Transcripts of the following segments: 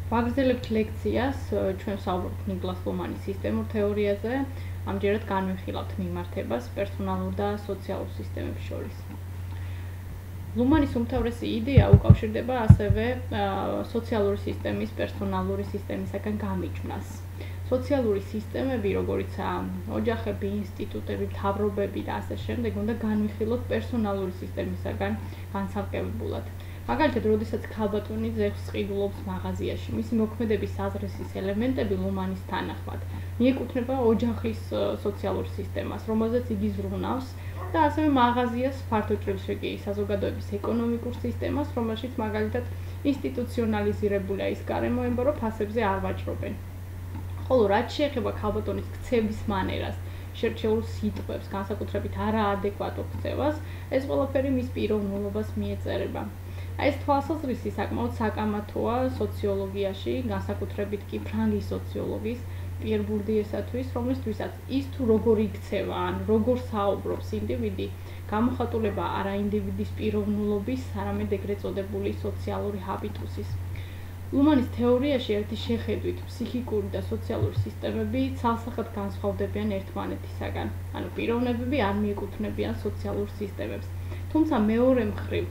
ვაგრძელებთ ლექციას ჩვენ საუბრობთ ნიკლას ლომანის სისტემურ თეორიაზე, ამჯერად განვიხილავთ მიმართებას პერსონალურ და სოციალურ სისტემებს შორის. ლომანის უმთავრესი იდეა უკავშირდება ასევე სოციალური სისტემის პერსონალური სისტემისაგან გამიჯვნას. სოციალური სისტემები, როგორიცაა ოჯახები, ინსტიტუტები, მთავრობები და ასე შემდეგ, უნდა განვიხილოთ პერსონალური სისტემისაგან განსაკუთრებულად. მაგალითად, როდესაც ქალბატონი ძეგლს ყიდულობს მაღაზიაში, მისი მოქმედების აზრისის ელემენტები ლომანის თანახმად მიეკუთვნება ოჯახის სოციალურ სისტემას, რომელზეც იგი ზრუნავს და ასევე მაღაზიას ფართო ჭრილში კი საზოგადოების ეკონომიკურ სისტემას, რომელშიც მაგალითად ინსტიტუციონალიზირებულია ის გარემოება, რომ ფასებზე არ ვაჭრობენ. ხოლო რაც შეეხება ქალბატონის ქცევის მანერას, შერჩეულ სიტყვებს, განსაკუთრებით არაადეკვატურ ქცევას, ეს ყველაფერი მის პიროვნულობას მიეწერება. ეს თვალსაზრისი საკმაოდ საკამათოა სოციოლოგიაში, განსაკუთრებით კი ფრანგის სოციოლოგის პიერ ბურდიესათვის, რომელთვისაც ის თუ როგორ იქცევა, ან როგორ საუბრობს ინდივიდი, გამოხატულება არა ინდივიდის პიროვნულობის, არამედ ეგრეთ წოდებული სოციალური ჰაბიტუსის. ლომანის თეორიაში ერთი შეხედვით ფსიქიკური და სოციალური სისტემები ცალსახად განსხვავდებიან ერთმანეთისაგან, ანუ პიროვნებები არ მიეკუთვნებიან სოციალურ სისტემებს. თუმცა მეორე მხრივ,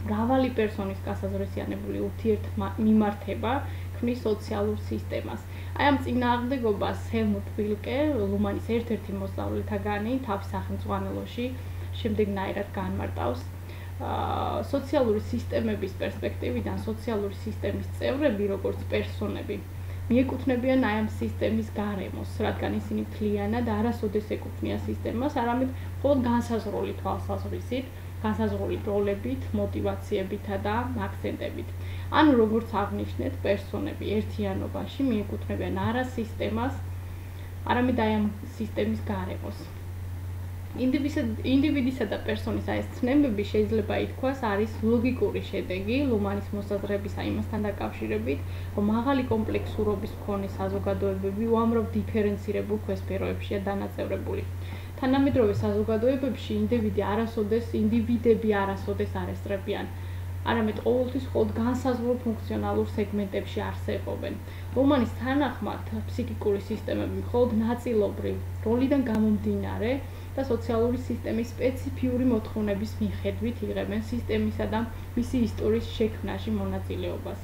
მრავალი პერსონის გასაზრისიანებული ურთიერთმიმართება ქმნის სოციალურ სისტემას. აი ამ წინააღმდეგობას ჰელმუტ ვილკე, ლომანის ერთ-ერთი მოსწავლეთაგანი, თავის სახელმძღვანელოში შემდეგნაირად განმარტავს. სოციალური სისტემების პერსპექტივიდან სოციალური სისტემის წევრები, როგორც პერსონები, მიეკუთვნებიან აი ამ სისტემის გარემოს, რადგან ისინი მთლიანად არასოდეს ეკუთვნიან სისტემას, არამედ მხოლოდ განსაზღვრული თვალსაზრისით, განსაზღვრული როლებით, მოტივაციებითა და აქცენტებით. ანუ როგორც აღნიშნეთ, პერსონები ერთიანობაში მიეკუთვნებიან არა სისტემას, არამედ აი ამ სისტემის გარემოს. ინდივიდისა და პერსონის ეს ცნებები შეიძლება ითქვას არის ლოგიკური შედეგი ლომანის მოსაზრებისა იმასთან დაკავშირებით, რომ მაღალი კომპლექსურობის მქონე საზოგადოებები უამრავ დიფერენცირებულ ქვესფეროებშია დანაწევრებული. თანამედროვე საზოგადოებებში ინდივიდები არასოდეს არ ესწრებიან, არამედ ყოველთვის მხოლოდ განსაზღვრულ ფუნქციონალურ სეგმენტებში არსებობენ. ლომანის თანახმად, ფსიქიკური სისტემები მხოლოდ ნაწილობრივ როლიდან გამომდინარე და სოციალური სისტემის სპეციფიური მოთხოვნების მიხედვით იღებენ სისტემისა და მისი ისტორიის შექმნაში მონაწილეობას.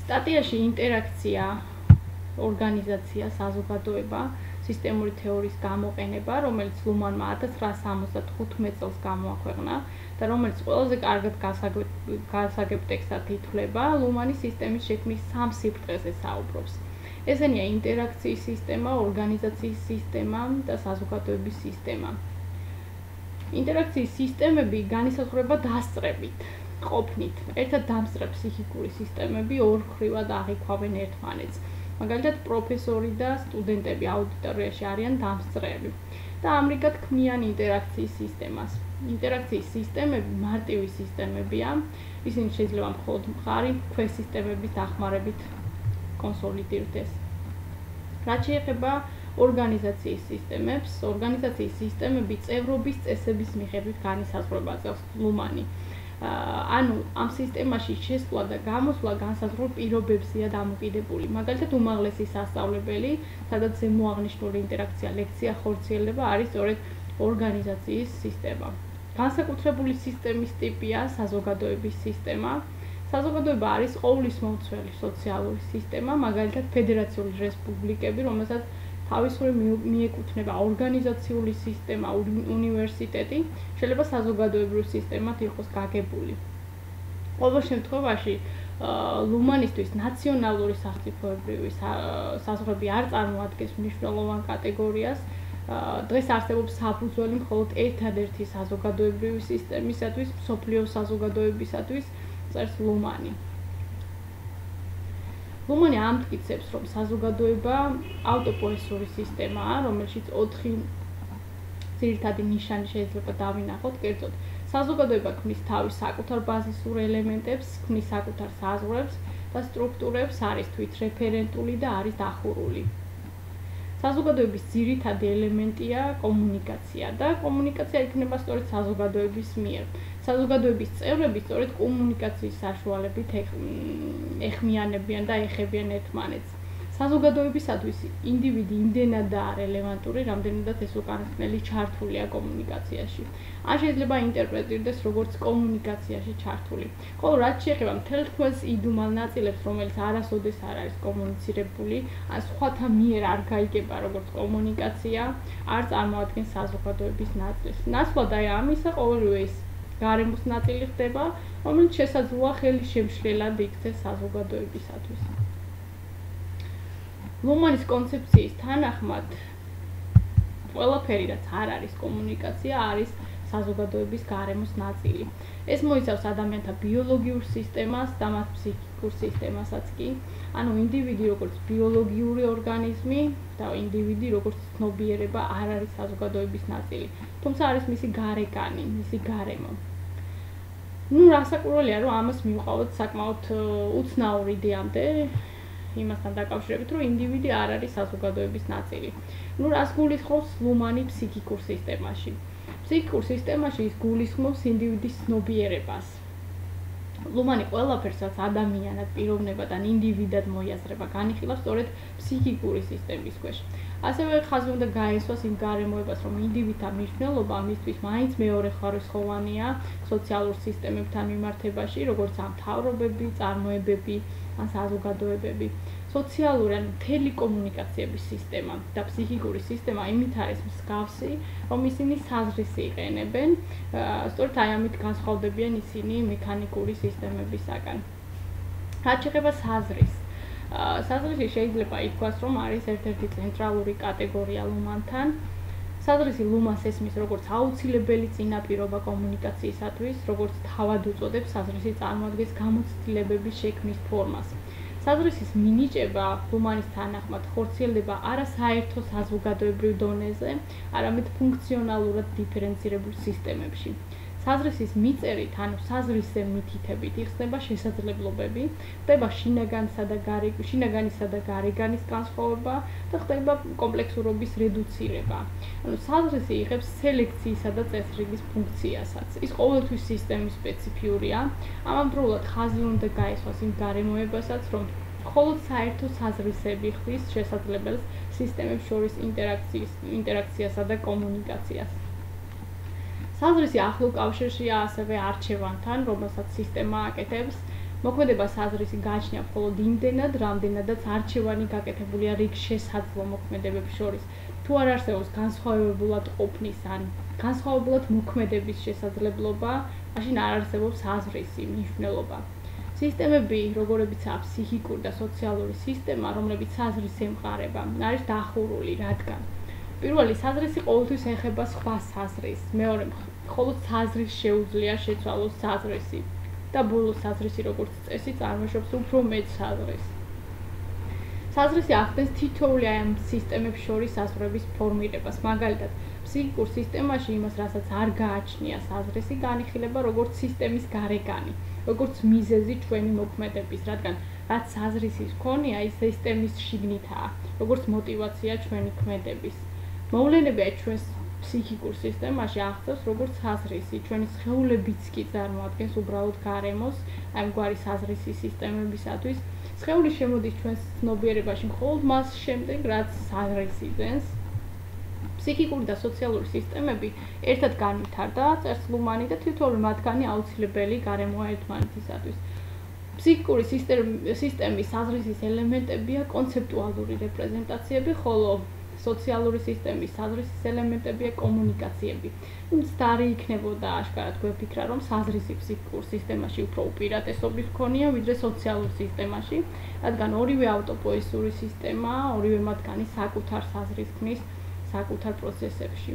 სტატიაში ინტერაქცია, ორგანიზაცია, საზოგადოება, სისტემური თეორიის გამოყენება, რომელიც ლომანმა 1975 წელს გამოაქვეყნა და რომელიც ყველაზე კარგად გასაგებ ტექსტად ითვლება, ლომანის სისტემის შექმნის სამ სიბრტყეზე საუბრობს. ესენია ინტერაქციის სისტემა, ორგანიზაციის სისტემა და საზოგადოების სისტემა. ინტერაქციის სისტემები განისაზღვრება დასწრებით, ყოფნით. ერთად დამსწრე ფსიქიკური სისტემები ორმხრივად აღიქვავენ ერთმანეთს. მაგალითად, პროფესორი და სტუდენტები აუდიტორიაში არიან დამსწრეები და ამრიგად ქმნიან ინტერაქციის სისტემას. ინტერაქციის სისტემები მარტივი სისტემებია, ისინი შეიძლება მხოლოდ მყარი ქვესისტემების დახმარებით კონსოლიდირდეს. რაც შეეხება ორგანიზაციის სისტემებს, ორგანიზაციის სისტემები წევრობის წესების მიხედვით განისაზღვრება წელს ლომანი. ანუ ამ სისტემაში შესვლა და გამოსვლა განსაზღვრულ პირობებზეა დამოკიდებული. მაგალითად, უმაღლესი სასწავლებელი, სადაც ზემოაღნიშნული ინტერაქცია ლექცია ხორციელდება, არის სწორედ ორგანიზაციის სისტემა. განსაკუთრებული სისტემის ტიპია საზოგადოების სისტემა. საზოგადოება არის ყოვლისმომცველი სოციალური სისტემა, მაგალითად ფედერაციული რესპუბლიკები, რომელსაც თავისუფლად მიეკუთვნება ორგანიზაციული სისტემა, უნივერსიტეტი, შეიძლება საზოგადოებრივ სისტემად იყოს გაგებული. ყოველ შემთხვევაში, ლომანისთვის ნაციონალური სახელმწიფოებრივი საზღვრები არ წარმოადგენს მნიშვნელოვან კატეგორიას. დღეს არსებობს საფუძველი მხოლოდ ერთადერთი საზოგადოებრივი სისტემისათვის, მსოფლიო საზოგადოებისათვის, წერს ლომანი. ლომანი ამტკიცებს, რომ საზოგადოება ავტოპოესური სისტემაა, რომელშიც 4 ძირითადი ნიშანი შეიძლება დავინახოთ, კერძოდ საზოგადოება ქმნის თავის საკუთარ ბაზისურ ელემენტებს, ქმნის საკუთარ საზღვრებს და სტრუქტურებს, არის თვითრეფერენტული და არის დახურული. საზოგადოების ძირითადი ელემენტია კომუნიკაცია და კომუნიკაცია იქნება სწორედ საზოგადოების მიერ. საზოგადოების წევრები სწორედ კომუნიკაციის საშუალებით ეხმიანებიან და ეხებიან ერთმანეთს. საზოგადოებისათვის ინდივიდი იმდენადაა რელევანტური, რამდენადაც ეს უკანასკნელი ჩართულია კომუნიკაციაში. ან შეიძლება ინტერპრეტირდეს როგორც კომუნიკაციაში ჩართული. ხოლო რაც შეეხება მთელ თქვენს იდუმალ ნაწილებს, რომელიც არასოდეს არ არის კომუნიცირებული, ან სხვათა მიერ არ გაიგება როგორც კომუნიკაცია, არ წარმოადგენს საზოგადოების ნაწილს. ნაცვლად აი ამისა ყოველივე ეს გარემოს ნაწილი ხდება, რომელიც შესაძლოა ხელი შემშლელად იქცეს საზოგადოებისათვის. ლუმანის კონცეფციის თანახმად ყველაფერი, რაც არ არის კომუნიკაცია, არის საზოგადოების გარემოს ნაწილი. ეს მოიცავს ადამიანთა ბიოლოგიურ სისტემას და მათ ფსიქიკურ სისტემასაც კი. ანუ ინდივიდი როგორც ბიოლოგიური ორგანიზმი და ინდივიდი როგორც ცნობიერება არ არის საზოგადოების ნაწილი, თუმცა არის მისი გარეკანი, მისი გარემო. რასაკვირველია, რომ ამას მივყავოთ საკმაოდ უცნაური იდეამდე, იმასთან დაკავშირებით, რომ ინდივიდი არ არის საზოგადოების ნაწილი. რას გულისხმობს ლუმანი ფსიქიკურ სისტემაში? ფსიქიკურ სისტემაში ის გულისხმობს ინდივიდის ცნობიერებას. ლუმანი ყველაფერს, რაც ადამიანად, პიროვნებად ან ინდივიდად მოიაზრება, განიხილავს სწორედ ფსიქიკური სისტემის ქვეშ. ასევე ხაზი უნდა გაესვას იმ გარემოებას, რომ ინდივიდთა მნიშვნელობა მისთვის მაინც მეორეხარისხოვანია სოციალურ სისტემებთან მიმართებაში, როგორც ამ მთავრობები, წარმოებები ან საზოგადოებები. სოციალური ან მთელი კომუნიკაციების სისტემა და ფსიქიკური სისტემა იმით არის მსგავსი, რომ ისინი საზღვრისი იყენებენ, სწორედ აი ამით განსხვავდებიან ისინი მექანიკური სისტემებისაგან. რაც შეეხება საზღვრს. საზღვრში შეიძლება ითქვას, რომ არის ერთ-ერთი ცენტრალური კატეგორია ლუმანთან. საზღვრისი ლუმას ესმის როგორც აუცილებელი წინაპირობა კომუნიკაციისათვის, როგორც თავად უწოდებს საზღვრისი წარმოადგენს გამოცდილებების შექმნის ფორმას. საზღვრისის მინიჭება ლუმანის თანახმად ხორციელდება არა საერთო საზოგადოებრივ დონეზე, არამედ ფუნქციონალურად დიფერენცირებულ სისტემებში. საზღვრისის მიწერით, ანუ საზღვრისზე მითითებით იხსნება შესაძლებლობები, ხდება შინაგანისა და გარეგანის განსხვავება და ხდება კომპლექსურობის რედუცირება. ანუ საზღვრისი იღებს სელექციისა და წესრიგის ფუნქციასაც. ის ყოველთვის სისტემის სპეციფიურია, ამავდროულად ხაზი უნდა გაესვას იმ გარემოებასაც, რომ მხოლოდ საერთო საზღვრისები ხდის შესაძლებელს სისტემებს შორის ინტერაქციასა და კომუნიკაციას. საზღვრისი ახლო კავშირშია ასევე არჩევანთან, რომელსაც სისტემა აკეთებს. მოქმედება საზღვრისი გააჩნია მხოლოდ იმდენად, რამდენადაც არჩევანი გაკეთებულია რიგ შესაძლო მოქმედებებს შორის. თუ არ არსებობს განსხვავებულად ყოფნის ან განსხვავებულად მოქმედების შესაძლებლობა, მაშინ არ არსებობს საზღვრისი მნიშვნელობა. სისტემები, როგორებიცაა ფსიქიკური და სოციალური სისტემა, რომლებიც საზღვრს ემყარება, არის დახურული, რადგან პირველი საზღვრისი ყოველთვის ეხება სხვა საზღვრს, მეორე მხოლოდ საზღვრს შეუძლია შეცვალოს საზღვრისი და ბოლო საზღვრისი როგორც წესი წარმოშობს უფრო მეტ საზღვრს. საზღვრისი ახდენს თითოეული ამ სისტემებს შორის საზღვრების ფორმირებას, მაგალითად, ფსიქიკურ სისტემაში იმას, რასაც არ გააჩნია საზღვრისი, განიხილება როგორც სისტემის გარეკანი, როგორც მიზეზი ჩვენი მოქმედების, რადგან რაც საზღვრისის მქონია, ის სისტემის შიგნითაა, როგორც მოტივაცია ჩვენი ქმედების. მოვლენები ჩვენს ფსიქიკურ სისტემაში აღწევს როგორც საზღვრისი, ჩვენი სხეულებიც კი წარმოადგენს უბრალოდ გარემოს, აი მგვარი საზღვრისი სისტემებისათვის. სხეული შემოდის ჩვენს ცნობიერებაში მხოლოდ მას შემდეგ, რაც საზღვრისი ძენს. ფსიქიკური და სოციალური სისტემები ერთად განვითარდა, წერს ლუმანი და თითოეული მათგანი აუცილებელი გარემოა ერთმანეთისათვის. ფსიქიკური სისტემის საზღვრისის ელემენტებია კონცეპტუალური რეპრეზენტაციები, ხოლო სოციალური სისტემის საზღვრისის ელემენტებია კომუნიკაციები. მცდარი იქნებოდა აშკარად გვეფიქრა, რომ საზღვრისი ფსიქიკურ სისტემაში უფრო უპირატესობის მქონია, ვიდრე სოციალურ სისტემაში, რადგან ორივე ავტოპოესური სისტემა, ორივე მათგანი საკუთარ საზღვრს ქმნის საკუთარ პროცესებში.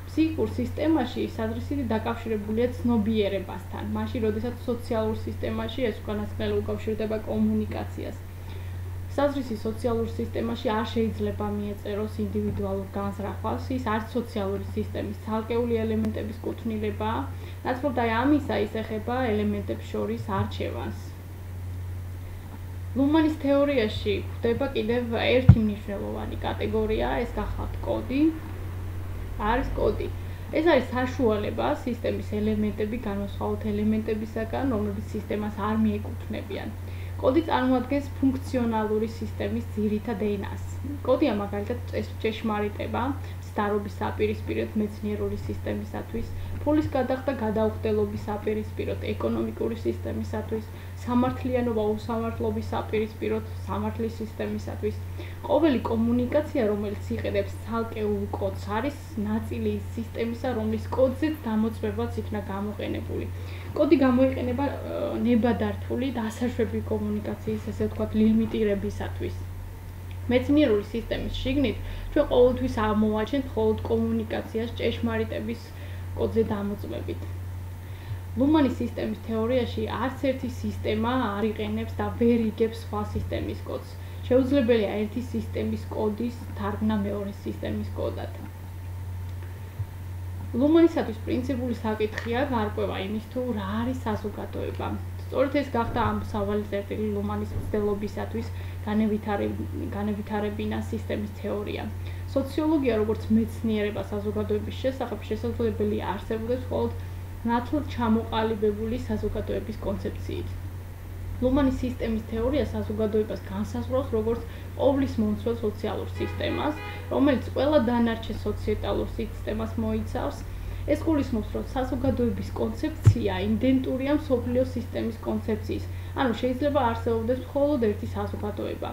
ფსიქიკურ სისტემაში საზღვრისი დაკავშირებულია ცნობიერებასთან, მაშინ, როდესაც სოციალურ სისტემაში ეს უკანასკნელი უკავშირდება კომუნიკაციას. საზღვრისი სოციალურ სისტემაში არ შეიძლება მიეწეროს ინდივიდუალურ განზრახვას, ის არც სოციალური სისტემის ცალკეული ელემენტების კუთვნილებაა, ნაცვლად აი ამისა ის ეხება ელემენტებს შორის არჩევანს. ლუმანის თეორიაში გვხვდება კიდევ ერთი მნიშვნელოვანი კატეგორია, ეს გახლავთ კოდი. არის კოდი. ეს არის საშუალება სისტემის ელემენტები განსხვავებულ ელემენტებისაგან, რომლებიც სისტემას არ მიეკუთვნებიან. კოდი წარმოადგენს ფუნქციონალური სისტემის ძირითად ენას. კოდია მაგალითად ჭეშმარიტება, ცდარობის საპირისპიროდ მეცნიერული სისტემისათვის, ფულის გადახდა გადაუხდელობის საპირისპიროდ ეკონომიკური სისტემისათვის, სამართლიანობა უსამართლობის საპირისპიროდ სამართლის სისტემისათვის. ყოველი კომუნიკაცია, რომელიც იყენებს ცალკეულ კოდს, არის ნაწილი ის სისტემისა, რომლის კოდზეც დამოწმებაც იქნა გამოყენებული. კოდი გამოიყენება ნებადართული დასაშვები კომუნიკაციის, ესე ვთქვათ, ლიმიტირებისათვის. მეცნიერული სისტემის შიგნით ჩვენ ყოველთვის აღმოვაჩენთ მხოლოდ კომუნიკაციას ჭეშმარიტების კოდზე დამოწმებით. ლუმანის სისტემის თეორიაში არც ერთი სისტემა არ იყენებს და ვერ იგებს სხვა სისტემის კოდს. შეუძლებელია ერთი სისტემის კოდის თარგმნა მეორე სისტემის კოდად. ლუმანისათვის პრინციპული საკითხია გარკვევა იმის თუ რა არის საზოგადოება. სწორედ ეს გახდა ამ სავალი წერტილი ლუმანის მცდელობისათვის განევითარებინა სისტემის თეორია. სოციოლოგია როგორც მეცნიერება საზოგადოების შესახებ შესაძლებელია არსებობდეს მხოლოდ ნათლად ჩამოყალიბებული საზოგადოების კონცეფციით. ლუმანის სისტემის თეორია საზოგადოებას განსაზღვრავს როგორც ყოვლის მომცველ სოციალურ სისტემას, რომელიც ყველა დანარჩენ სოციეტალურ სისტემას მოიცავს. ეს გულისხმობს, რომ საზოგადოების კონცეფცია იდენტურია მსოფლიო სისტემის კონცეფციის, ანუ შეიძლება არსებობდეს მხოლოდ ერთი საზოგადოება.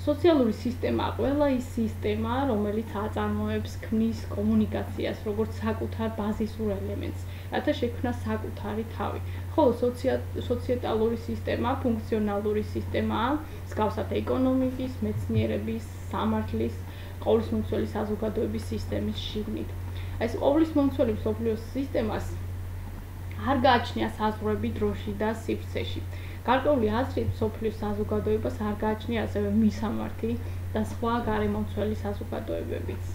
სოციალური სისტემაა ყველა ის სისტემა, რომელიც აწარმოებს ქმნის კომუნიკაციას, როგორც საკუთარ ბაზისურ ელემენტს, რათა შექმნას საკუთარი თავი. ხოლო სოციეტალური სისტემა ფუნქციონალური სისტემაა, მსგავსად ეკონომიკის, მეცნიერების, სამართლის, ყოვლისმომცველი საზოგადოების სისტემის შიგნით. ეს ყოვლისმომცველი მსოფლიოს სისტემას არ გააჩნია საზღვრები დროში და სივრცეში. გარკვეული აზრით მსოფლიოს საზოგადოებას არ გააჩნია ასევე მისამართი და სხვა გარემომცველი საზოგადოებებიც.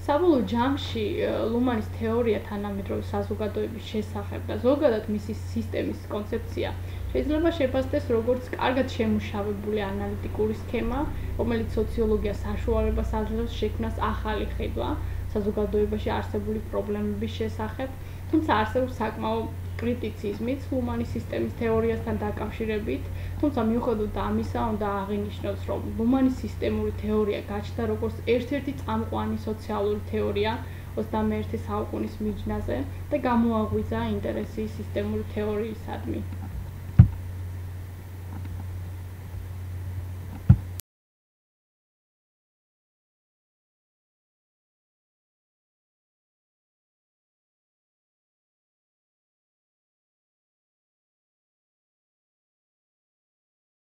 საბოლოო ჯამში ლუმანის თეორია თანამედროვე საზოგადოების შესახებ და ზოგადად მისი სისტემის კონცეფცია შეიძლება შეფასდეს როგორც კარგად შემუშავებული ანალიტიკური სქემა, რომელიც სოციოლოგიას საშუალებას აძლევს შექმნას ახალი ხედვა საზოგადოებაში არსებული პრობლემების შესახებ, თუმცა არსებობს საკმაო კრიტიციზმიც ლუმანის სისტემის თეორიასთან დაკავშირებით, თუმცა მიუხედავად ამისა, უნდა აღინიშნოს, რომ ლუმანის სისტემური თეორია გაჩნდა როგორც ერთ-ერთი წამყვანი სოციალური თეორია 21 საუკუნის მიჯნაზე და გამოაღვიძა ინტერესი სისტემური თეორიისადმი.